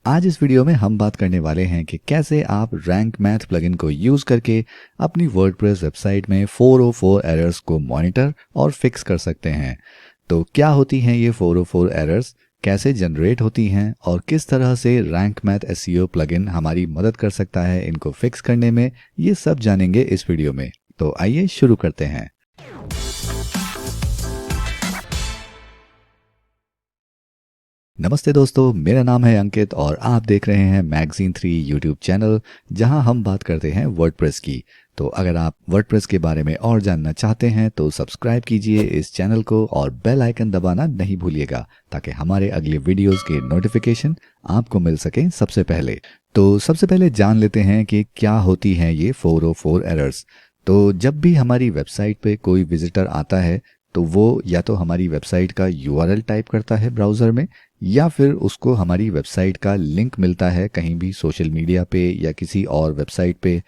आज इस वीडियो में हम बात करने वाले हैं कि कैसे आप रैंक मैथ प्लगइन को यूज करके अपनी वर्डप्रेस वेबसाइट में 404 एरर्स को मॉनिटर और फिक्स कर सकते हैं। तो क्या होती हैं ये 404 एरर्स, कैसे जनरेट होती हैं और किस तरह से रैंक मैथ एसईओ प्लगइन हमारी मदद कर सकता है इनको फिक्स करने में, ये सब जानेंगे इस वीडियो में। तो आइए शुरू करते हैं। नमस्ते दोस्तों, मेरा नाम है अंकित और आप देख रहे हैं मैगजीन 3 यूट्यूब चैनल, जहां हम बात करते हैं वर्डप्रेस की। तो अगर आप वर्डप्रेस के बारे में और जानना चाहते हैं तो सब्सक्राइब कीजिए इस चैनल को और बेल आइकन दबाना नहीं भूलिएगा ताकि हमारे अगले वीडियोस के नोटिफिकेशन आपको मिल सकें सबसे पहले। तो सबसे पहले जान लेते हैं कि क्या होती हैं ये 404 एरर्स। तो जब भी हमारी वेबसाइट पे कोई विजिटर आता है तो वो या तो हमारी वेबसाइट का यूआरएल टाइप करता है ब्राउज़र में, या फिर उसको हमारी वेबसाइट का लिंक मिलता है कहीं भी सोशल मीडिया पे या किसी और वेबसाइट पे।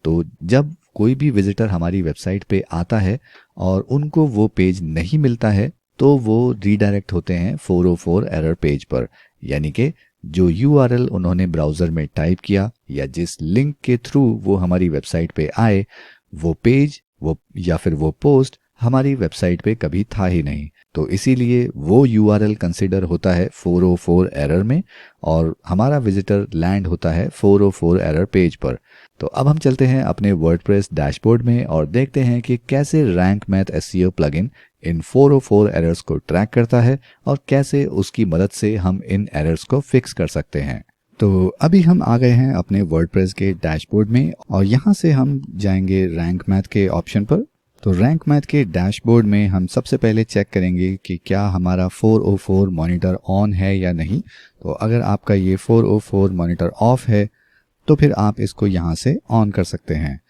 तो जब कोई भी विजिटर हमारी वेबसाइट पे आता है और उनको वो पेज नहीं मिलता है तो वो रीडायरेक्ट होते हैं 404 एरर पेज पर, यानी कि जो यूआरएल उन्होंने ब्राउज़र में टाइप किया या जिस लिंक के थ्रू वो हमारी वेबसाइट पे आए, वो पेज वो या फिर वो पोस्ट हमारी वेबसाइट पे कभी था ही नहीं। तो इसीलिए वो यूआरएल कंसिडर होता है 404 एरर में और हमारा विजिटर लैंड होता है 404 एरर पेज पर। तो अब हम चलते हैं अपने वर्डप्रेस डैशबोर्ड में और देखते हैं कि कैसे रैंक मैथ एसईओ प्लगइन इन 404 एरर्स को ट्रैक करता है और कैसे उसकी मदद से हम इन एरर्स को फिक्स कर सकते हैं। तो अभी हम आ गए हैं अपने वर्डप्रेस के डैशबोर्ड में और यहाँ से हम जाएंगे रैंक मैथ के ऑप्शन पर। तो रैंक मैथ के डैशबोर्ड में हम सबसे पहले चेक करेंगे कि क्या हमारा 404 मॉनिटर ऑन है या नहीं। तो अगर आपका ये 404 मॉनिटर ऑफ है तो फिर आप इसको यहाँ से ऑन कर सकते हैं।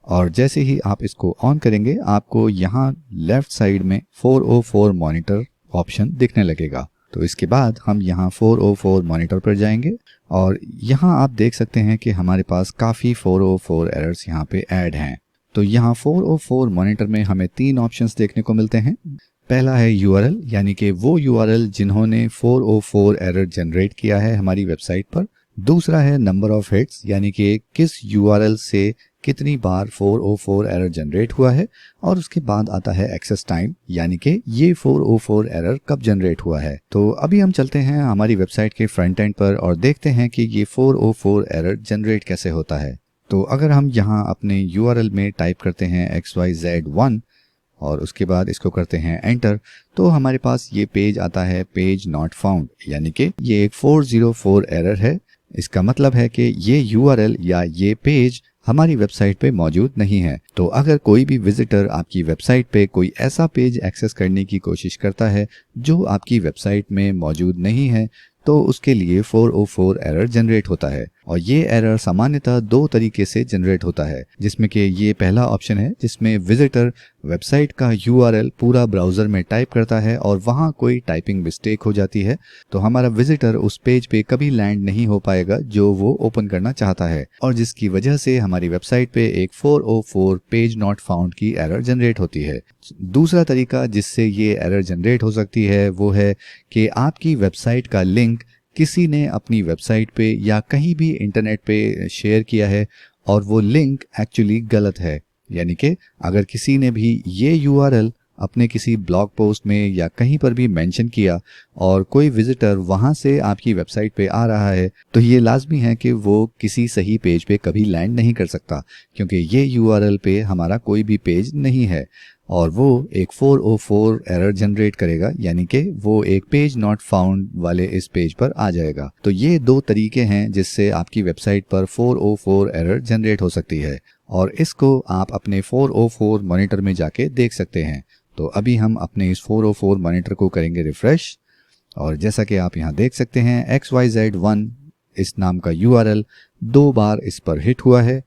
और जैसे ही आप इसको ऑन करेंगे आपको यहाँ लेफ्ट साइड में 404 मॉनिटर ऑप्शन दिखने लगेगा। तो इसके बाद हम यहाँ 404 मॉनिटर पर जाएंगे और यहाँ आप देख सकते हैं कि हमारे पास काफ़ी 404 एरर्स यहाँ पे ऐड हैं। तो यहाँ 404 मॉनिटर में हमें 3 ऑप्शंस देखने को मिलते हैं। पहला है यूआरएल, यानी कि वो यूआरएल जिन्होंने 404 एरर जनरेट किया है हमारी वेबसाइट पर। दूसरा है नंबर ऑफ हिट्स, यानी कि किस यूआरएल से कितनी बार 404 एरर जनरेट हुआ है। और उसके बाद आता है एक्सेस टाइम, यानी कि ये 404 एरर कब जनरेट हुआ है। तो अभी हम चलते हैं हमारी वेबसाइट के फ्रंट एंड पर और देखते हैं कि ये 404 एरर जनरेट कैसे होता है। तो अगर हम यहाँ अपने यूआरएल में टाइप करते हैं xyz1 और उसके बाद इसको करते हैं एंटर, तो हमारे पास ये पेज आता है पेज नॉट फाउंड, यानी कि ये एक 404 एरर है। इसका मतलब है कि ये यूआरएल या ये पेज हमारी वेबसाइट पे मौजूद नहीं है। तो अगर कोई भी विजिटर आपकी वेबसाइट पे कोई ऐसा पेज एक्सेस करने की कोशिश करता है जो आपकी वेबसाइट में मौजूद नहीं है तो उसके लिए 404 एरर जनरेट होता है। और ये एरर सामान्यतः 2 तरीके से जनरेट होता है, जिसमें कि ये पहला ऑप्शन है जिसमें विजिटर वेबसाइट का यूआरएल पूरा ब्राउज़र में टाइप करता है और वहाँ कोई टाइपिंग मिस्टेक हो जाती है तो हमारा विजिटर उस पेज पे कभी लैंड नहीं हो पाएगा जो वो ओपन करना चाहता है, और जिसकी वजह से हमारी वेबसाइट पे एक 404 पेज नॉट फाउंड की एरर जनरेट होती है। दूसरा तरीका जिससे ये एरर जनरेट हो सकती है वो है कि आपकी वेबसाइट का लिंक किसी ने अपनी वेबसाइट पे या कहीं भी इंटरनेट पे शेयर किया है और वो लिंक एक्चुअली गलत है। यानी कि अगर किसी ने भी ये यूआरएल अपने किसी ब्लॉग पोस्ट में या कहीं पर भी मेंशन किया और कोई विजिटर वहां से आपकी वेबसाइट पे आ रहा है तो ये लाजमी है कि वो किसी सही पेज पे कभी लैंड नहीं कर सकता, क्योंकि ये यूआरएल पे हमारा कोई भी पेज नहीं है और वो एक 404 एरर जनरेट करेगा, यानी कि वो एक पेज नॉट फाउंड वाले इस पेज पर आ जाएगा। तो ये 2 तरीके हैं जिससे आपकी वेबसाइट पर 404 एरर जनरेट हो सकती है और इसको आप अपने 404 मॉनिटर में जाके देख सकते हैं। तो अभी हम अपने इस 404 मॉनिटर को करेंगे रिफ्रेश और जैसा कि आप यहाँ देख सकते हैं xyz1 इस नाम का यूआरएल 2 बार इस पर हिट हुआ है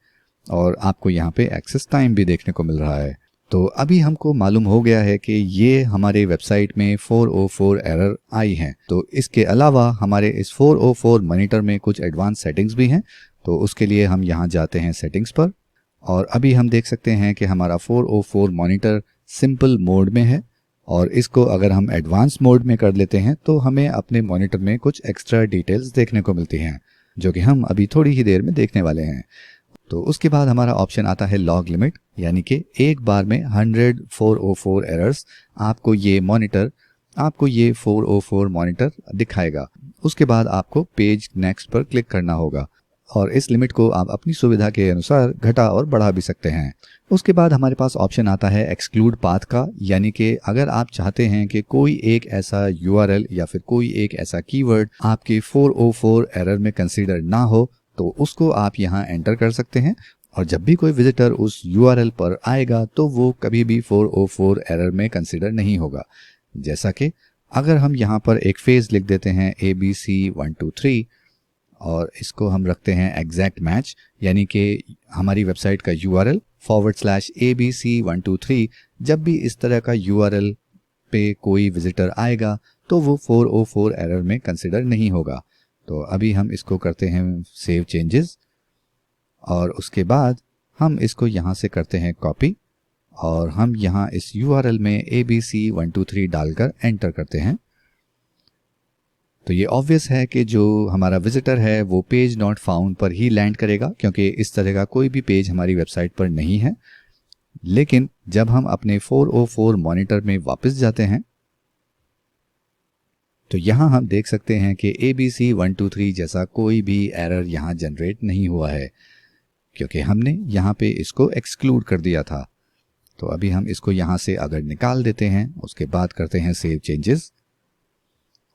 और आपको यहाँ पे एक्सेस टाइम भी देखने को मिल रहा है। तो अभी हमको मालूम हो गया है कि ये हमारे वेबसाइट में 404 एरर आई हैं। तो इसके अलावा हमारे इस 404 मॉनिटर में कुछ एडवांस सेटिंग्स भी हैं। तो उसके लिए हम यहाँ जाते हैं सेटिंग्स पर और अभी हम देख सकते हैं कि हमारा 404 मॉनिटर सिंपल मोड में है और इसको अगर हम एडवांस मोड में कर लेते हैं तो हमें अपने मॉनिटर में कुछ एक्स्ट्रा डिटेल्स देखने को मिलती हैं, जो कि हम अभी थोड़ी ही देर में देखने वाले हैं। तो उसके बाद हमारा ऑप्शन आता है लॉग लिमिट, यानी कि एक बार में 100 404 एरर्स आपको ये 404 मॉनिटर दिखाएगा। उसके बाद आपको पेज नेक्स्ट पर क्लिक करना होगा और इस लिमिट को आप अपनी सुविधा के अनुसार घटा और बढ़ा भी सकते हैं। उसके बाद हमारे पास ऑप्शन आता है एक्सक्लूड पाथ का, यानी कि अगर आप चाहते हैं कि कोई एक ऐसा यूआरएल या फिर कोई एक ऐसा कीवर्ड आपके 404 एरर में कंसीडर ना हो तो उसको आप यहाँ एंटर कर सकते हैं, और जब भी कोई विजिटर उस यूआरएल पर आएगा तो वो कभी भी 404 एरर में कंसीडर नहीं होगा। जैसा कि अगर हम यहाँ पर एक फेज लिख देते हैं ABC123 और इसको हम रखते हैं एग्जैक्ट मैच, यानी कि हमारी वेबसाइट का यूआरएल /ABC123, जब भी इस तरह का यूआरएल पे कोई विजिटर आएगा तो वो 404 एरर में कंसिडर नहीं होगा। तो अभी हम इसको करते हैं सेव चेंजेस और उसके बाद हम इसको यहाँ से करते हैं कॉपी और हम यहाँ इस यूआरएल में ABC123 डालकर एंटर करते हैं। तो ये ऑब्वियस है कि जो हमारा विजिटर है वो पेज नॉट फाउंड पर ही लैंड करेगा, क्योंकि इस तरह का कोई भी पेज हमारी वेबसाइट पर नहीं है। लेकिन जब हम अपने 404 मॉनिटर में वापस जाते हैं तो यहाँ हम देख सकते हैं कि ABC123 जैसा कोई भी एरर यहाँ जनरेट नहीं हुआ है, क्योंकि हमने यहाँ पे इसको एक्सक्लूड कर दिया था। तो अभी हम इसको यहाँ से अगर निकाल देते हैं, उसके बाद करते हैं सेव चेंजेस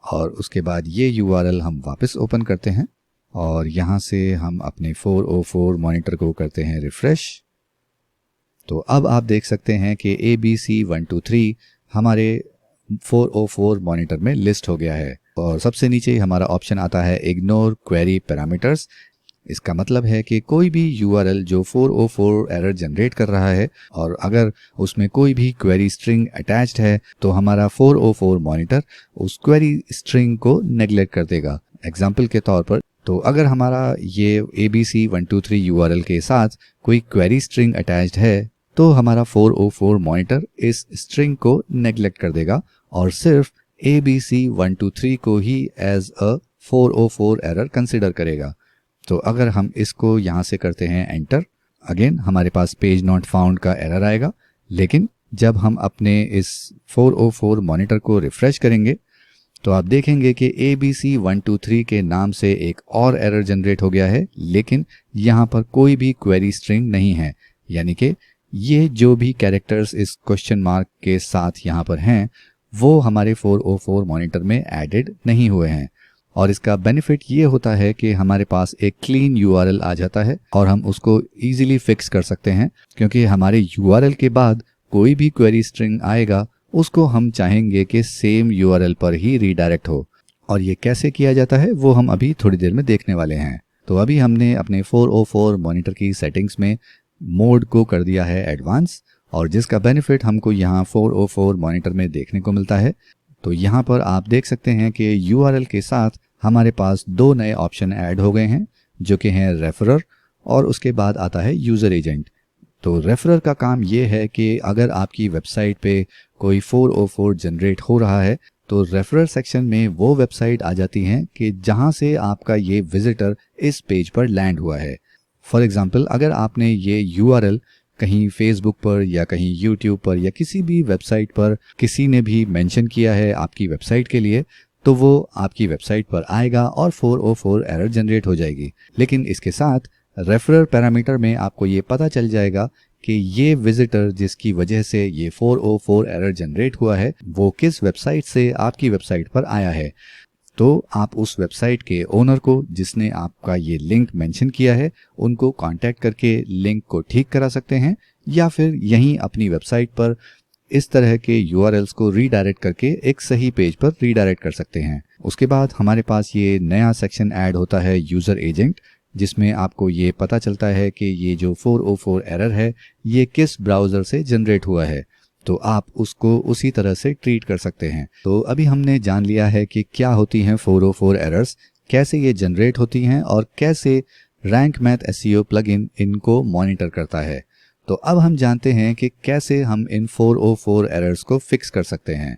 और उसके बाद ये यूआरएल हम वापस ओपन करते हैं और यहाँ से हम अपने 404 मॉनिटर को करते हैं रिफ्रेश। तो अब आप देख सकते हैं कि ABC123 हमारे 404 मॉनिटर में लिस्ट हो गया है और सबसे नीचे हमारा ऑप्शन आता है इग्नोर क्वेरी पैरामीटर्स। इसका मतलब है कि कोई भी यूआरएल जो 404 एरर जनरेट कर रहा है और अगर उसमें कोई भी क्वेरी स्ट्रिंग अटैच्ड है तो हमारा 404 मॉनिटर उस क्वेरी स्ट्रिंग को नेग्लेक्ट कर देगा। एग्जाम्पल के तौर पर, तो अगर हमारा ये ABC123 यूआरएल के साथ कोई क्वेरी स्ट्रिंग अटैच्ड है तो हमारा 404 मॉनिटर इस स्ट्रिंग को नेग्लेक्ट कर देगा और सिर्फ ABC123 को ही एज अ 404 एरर कंसिडर करेगा। तो अगर हम इसको यहाँ से करते हैं एंटर, अगेन हमारे पास पेज नॉट फाउंड का एरर आएगा। लेकिन जब हम अपने इस 404 मॉनिटर को रिफ्रेश करेंगे तो आप देखेंगे कि ABC123 के नाम से एक और एरर जनरेट हो गया है, लेकिन यहाँ पर कोई भी क्वेरी स्ट्रिंग नहीं है, यानी कि ये जो भी कैरेक्टर्स इस क्वेश्चन मार्क के साथ यहाँ पर हैं वो हमारे 404 मॉनिटर में एडेड नहीं हुए हैं। और इसका बेनिफिट ये होता है कि हमारे पास एक क्लीन यूआरएल आ जाता है और हम उसको इजीली फिक्स कर सकते हैं, क्योंकि हमारे यूआरएल के बाद कोई भी क्वेरी स्ट्रिंग आएगा उसको हम चाहेंगे कि सेम यूआरएल पर ही रीडायरेक्ट हो। और ये कैसे किया जाता है वो हम अभी थोड़ी देर में देखने वाले हैं। तो अभी हमने अपने 404 मॉनिटर की सेटिंग्स में मोड को कर दिया है एडवांस, और जिसका बेनिफिट हमको यहाँ 404 मॉनिटर में देखने को मिलता है। तो यहाँ पर आप देख सकते हैं कि यूआरएल के साथ हमारे पास दो नए ऑप्शन ऐड हो गए हैं, जो कि हैं रेफरर और उसके बाद आता है यूज़र एजेंट। तो रेफरर का काम ये है कि अगर आपकी वेबसाइट पे कोई 404 जनरेट हो रहा है तो रेफरर सेक्शन में वो वेबसाइट आ जाती हैं कि जहाँ से आपका ये विजिटर इस पेज पर लैंड हुआ है। फॉर एग्जांपल, अगर आपने ये यूआरएल कहीं फेसबुक पर या कहीं यूट्यूब पर या किसी भी वेबसाइट पर किसी ने भी मेंशन किया है आपकी वेबसाइट के लिए, तो वो आपकी वेबसाइट पर आएगा और 404 एरर जनरेट हो जाएगी। लेकिन इसके साथ रेफरर पैरामीटर में आपको ये पता चल जाएगा कि ये विजिटर जिसकी वजह से ये 404 एरर जनरेट हुआ है वो किस वेबसाइट से आपकी वेबसाइट पर आया है। तो आप उस वेबसाइट के ओनर को, जिसने आपका ये लिंक मेंशन किया है, उनको कांटेक्ट करके लिंक को ठीक करा सकते हैं, या फिर यहीं अपनी वेबसाइट पर इस तरह के यूआरएल्स को रीडायरेक्ट करके एक सही पेज पर रीडायरेक्ट कर सकते हैं। उसके बाद हमारे पास ये नया सेक्शन ऐड होता है यूज़र एजेंट, जिसमें आपको ये पता चलता है कि ये जो 404 एरर है ये किस ब्राउज़र से जनरेट हुआ है, तो आप उसको उसी तरह से ट्रीट कर सकते हैं। तो अभी हमने जान लिया है कि क्या होती हैं 404 एरर्स, कैसे ये जनरेट होती हैं और कैसे रैंक मैथ एसईओ प्लगइन इनको मॉनिटर करता है। तो अब हम जानते हैं कि कैसे हम इन 404 एरर्स को फिक्स कर सकते हैं।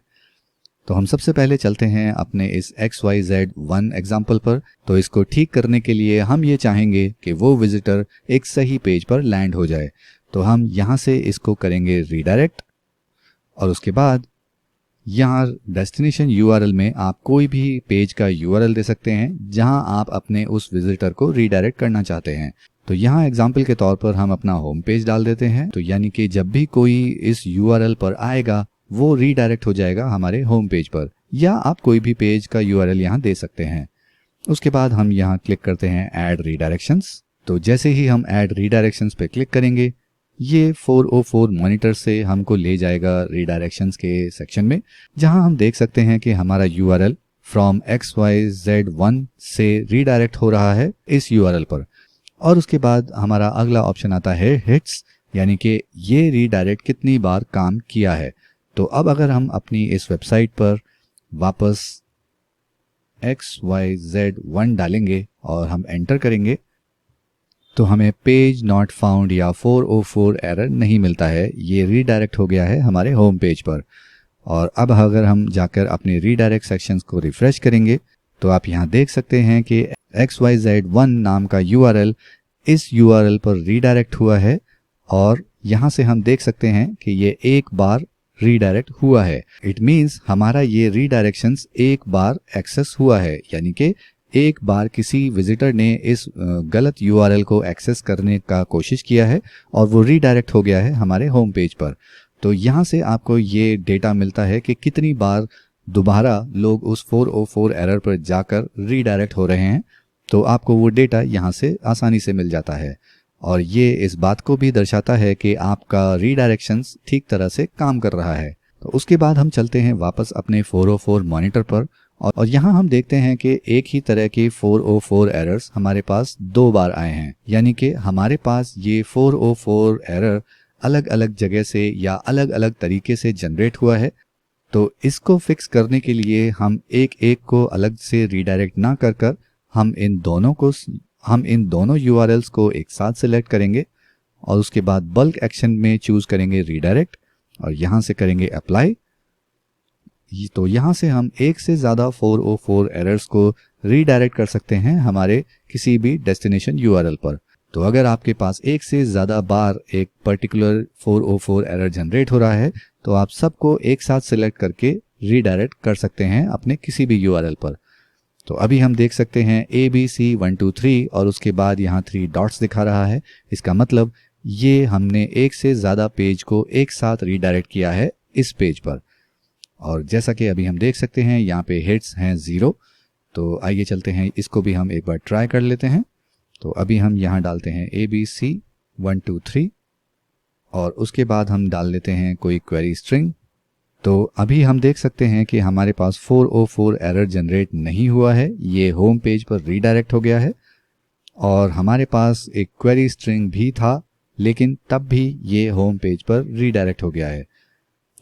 तो हम सबसे पहले चलते हैं अपने इस XYZ1 एग्जाम्पल पर। तो इसको ठीक करने के लिए हम ये चाहेंगे कि वो विजिटर एक सही पेज पर लैंड हो जाए। तो हम यहाँ से इसको करेंगे रीडायरेक्ट, और उसके बाद यहाँ डेस्टिनेशन URL में आप कोई भी पेज का URL दे सकते हैं जहाँ आप अपने उस विजिटर को रीडायरेक्ट करना चाहते हैं। तो यहाँ एग्जाम्पल के तौर पर हम अपना होम पेज डाल देते हैं। तो यानी कि जब भी कोई इस URL पर आएगा वो रीडायरेक्ट हो जाएगा हमारे होम पेज पर, या आप कोई भी पेज का URL यहाँ दे सकते हैं। उसके बाद हम यहाँ क्लिक करते हैं ऐड रीडायरेक्शंस। तो जैसे ही हम ऐड रीडायरेक्शंस पे क्लिक करेंगे ये 404 मॉनिटर से हमको ले जाएगा रीडायरेक्शंस के सेक्शन में, जहां हम देख सकते हैं कि हमारा URL फ्रॉम XYZ1 से रीडायरेक्ट हो रहा है इस URL पर। और उसके बाद हमारा अगला ऑप्शन आता है हिट्स, यानी कि ये रीडायरेक्ट कितनी बार काम किया है। तो अब अगर हम अपनी इस वेबसाइट पर वापस XYZ1 डालेंगे और हम एंटर करेंगे तो हमें पेज नॉट फाउंड या 404 एरर नहीं मिलता है। ये रीडायरेक्ट हो गया है हमारे होम पेज पर। और अब अगर हम जाकर अपने रीडायरेक्ट सेक्शंस को रिफ्रेश करेंगे तो आप यहाँ देख सकते हैं कि XYZ1 नाम का URL इस URL पर रीडायरेक्ट हुआ है, और यहाँ से हम देख सकते हैं कि ये एक बार रीडायरेक्ट हुआ है। इट मीन्स हमारा ये रीडायरेक्शंस एक बार एक्सेस हुआ है, यानी कि एक बार किसी विजिटर ने इस गलत URL को एक्सेस करने का कोशिश किया है और वो रीडायरेक्ट हो गया है हमारे होम पेज पर। तो यहाँ से आपको ये डेटा मिलता है कि कितनी बार दोबारा लोग उस 404 एरर पर जाकर रीडायरेक्ट हो रहे हैं। तो आपको वो डेटा यहाँ से आसानी से मिल जाता है, और ये इस बात को भी दर्शाता है कि आपका रीडायरेक्शंस ठीक तरह से काम कर रहा है। तो उसके बाद हम चलते हैं वापस अपने 404 मॉनिटर पर, और यहाँ हम देखते हैं कि एक ही तरह के 404 एरर्स हमारे पास 2 बार आए हैं, यानी कि हमारे पास ये 404 एरर अलग अलग जगह से या अलग अलग तरीके से जनरेट हुआ है। तो इसको फिक्स करने के लिए हम एक एक को अलग से रीडायरेक्ट ना कर हम इन दोनों URLs को एक साथ सिलेक्ट करेंगे, और उसके बाद बल्क एक्शन में चूज करेंगे रीडायरेक्ट, और यहाँ से करेंगे अप्लाई। तो यहाँ से हम एक से ज़्यादा 404 एरर्स को रीडायरेक्ट कर सकते हैं हमारे किसी भी डेस्टिनेशन URL पर। तो अगर आपके पास एक से ज़्यादा बार एक पर्टिकुलर 404 एरर जनरेट हो रहा है तो आप सबको एक साथ सिलेक्ट करके रीडायरेक्ट कर सकते हैं अपने किसी भी URL पर। तो अभी हम देख सकते हैं ABC123 और उसके बाद यहाँ 3 डॉट्स दिखा रहा है। इसका मतलब ये हमने एक से ज़्यादा पेज को एक साथ रीडायरेक्ट किया है इस पेज पर। और जैसा कि अभी हम देख सकते हैं यहाँ पे हिट्स हैं 0। तो आइए चलते हैं, इसको भी हम एक बार ट्राई कर लेते हैं। तो अभी हम यहाँ डालते हैं ABC123 और उसके बाद हम डाल लेते हैं कोई क्वेरी स्ट्रिंग। तो अभी हम देख सकते हैं कि हमारे पास 404 एरर जनरेट नहीं हुआ है, ये होम पेज पर रीडायरेक्ट हो गया है। और हमारे पास एक क्वेरी स्ट्रिंग भी था, लेकिन तब भी ये होम पेज पर रीडायरेक्ट हो गया है।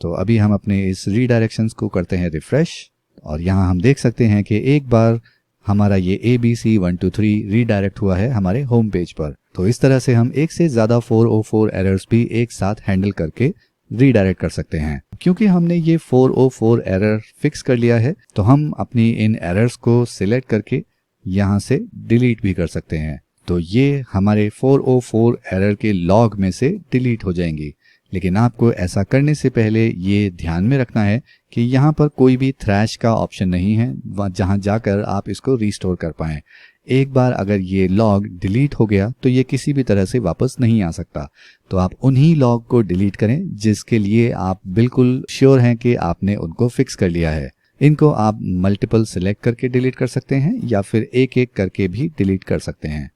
तो अभी हम अपने इस रीडायरेक्शंस को करते हैं रिफ्रेश, और यहाँ हम देख सकते हैं कि एक बार हमारा ये ABC123 रीडायरेक्ट हुआ है हमारे होम पेज पर। तो इस तरह से हम एक से ज़्यादा 404 एरर्स भी एक साथ हैंडल करके रीडायरेक्ट कर सकते हैं। क्योंकि हमने ये 404 एरर फिक्स कर लिया है तो हम अपनी इन एरर्स को सिलेक्ट करके यहाँ से डिलीट भी कर सकते हैं। तो ये हमारे 404 एरर के लॉग में से डिलीट हो जाएंगी। लेकिन आपको ऐसा करने से पहले ये ध्यान में रखना है कि यहाँ पर कोई भी थ्रैश का ऑप्शन नहीं है जहाँ जाकर आप इसको रीस्टोर कर पाएं। एक बार अगर ये लॉग डिलीट हो गया तो ये किसी भी तरह से वापस नहीं आ सकता। तो आप उन्हीं लॉग को डिलीट करें जिसके लिए आप बिल्कुल श्योर हैं कि आपने उनको फिक्स कर लिया है। इनको आप मल्टीपल सिलेक्ट करके डिलीट कर सकते हैं या फिर एक एक करके भी डिलीट कर सकते हैं।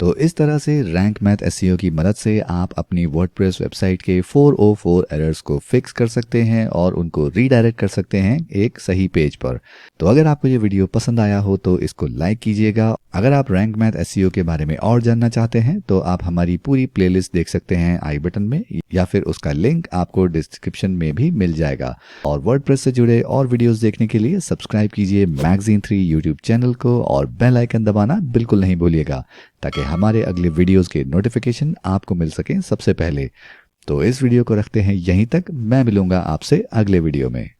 तो इस तरह से रैंक मैथ एसईओ की मदद से आप अपनी वर्डप्रेस वेबसाइट के 404 एरर्स को फिक्स कर सकते हैं और उनको रीडायरेक्ट कर सकते हैं एक सही पेज पर। तो अगर आपको ये वीडियो पसंद आया हो तो इसको लाइक कीजिएगा। अगर आप रैंक मैथ एसईओ के बारे में और जानना चाहते हैं तो आप हमारी पूरी प्लेलिस्ट देख सकते हैं आई बटन में, या फिर उसका लिंक आपको डिस्क्रिप्शन में भी मिल जाएगा। और वर्डप्रेस से जुड़े और वीडियोस देखने के लिए सब्सक्राइब कीजिए मैगजीन 3 यूट्यूब चैनल को और बेल आइकन दबाना बिल्कुल नहीं भूलिएगा, ताकि हमारे अगले वीडियोस के नोटिफिकेशन आपको मिल सकें सबसे पहले। तो इस वीडियो को रखते हैं यहीं तक, मैं मिलूंगा आपसे अगले वीडियो में।